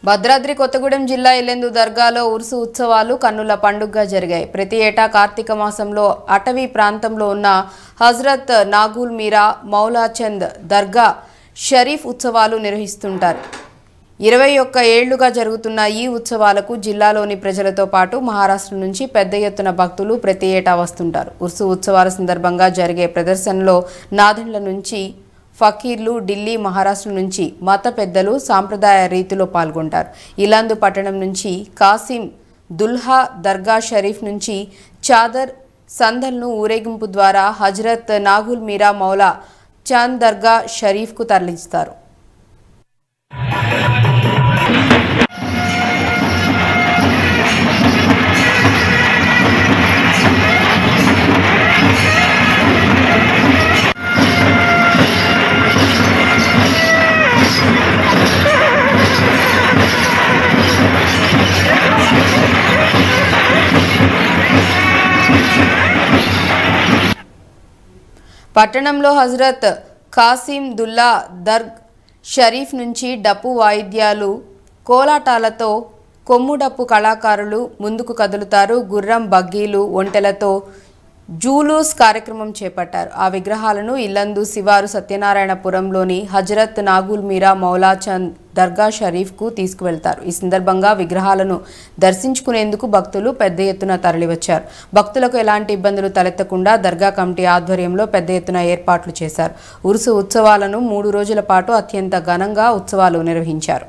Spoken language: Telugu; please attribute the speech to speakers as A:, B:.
A: భద్రాద్రి కొత్తగూడెం జిల్లా ఇల్లెందు దర్గాలో ఉరుసు ఉత్సవాలు కన్నుల పండుగగా జరిగాయి. ప్రతి ఏటా కార్తీక మాసంలో అటవీ ప్రాంతంలో ఉన్న హజ్రత్ నాగుల్ మీరా మౌలాచంద్ దర్గా షరీఫ్ ఉత్సవాలు నిర్వహిస్తుంటారు. 21 ఏళ్లుగా జరుగుతున్న ఈ ఉత్సవాలకు జిల్లాలోని ప్రజలతో పాటు మహారాష్ట్ర నుంచి పెద్ద ఎత్తున భక్తులు ప్రతి ఏటా వస్తుంటారు. ఉరుసు ఉత్సవాల సందర్భంగా జరిగే ప్రదర్శనలో నాదెండ్ల నుంచి ఫకీర్లు, ఢిల్లీ, మహారాష్ట్ర నుంచి మత పెద్దలు సాంప్రదాయ రీతిలో పాల్గొంటారు. ఇలాందు పట్టణం నుంచి కాసిం దుల్హా దర్గా షరీఫ్ నుంచి చాదర్ సందల్ను ఊరేగింపు ద్వారా హజ్రత్ నాగుల్ మీరా మౌలా చాంద్ దర్గా షరీఫ్కు తరలిస్తారు. పట్టణంలో హజ్రత్ కాసిం దుల్లా దర్గ్ షరీఫ్ నుంచి డప్పు వాయిద్యాలు, కోలాటాలతో కొమ్ము డప్పు కళాకారులు ముందుకు కదులుతారు. గుర్రం, బగ్గీలు, ఒంటెలతో జూలూస్ కార్యక్రమం చేపట్టారు. ఆ విగ్రహాలను ఇల్లందు శివారు సత్యనారాయణపురంలోని హజ్రత్ నాగుల్ మీరా మౌలాచంద్ దర్గా షరీఫ్కు తీసుకువెళ్తారు. ఈ సందర్భంగా విగ్రహాలను దర్శించుకునేందుకు భక్తులు పెద్ద ఎత్తున తరలివచ్చారు. భక్తులకు ఎలాంటి ఇబ్బందులు తలెత్తకుండా దర్గా కమిటీ ఆధ్వర్యంలో పెద్ద ఎత్తున ఏర్పాట్లు చేశారు. ఉరుసు ఉత్సవాలను 3 రోజుల పాటు అత్యంత ఘనంగా ఉత్సవాలు నిర్వహించారు.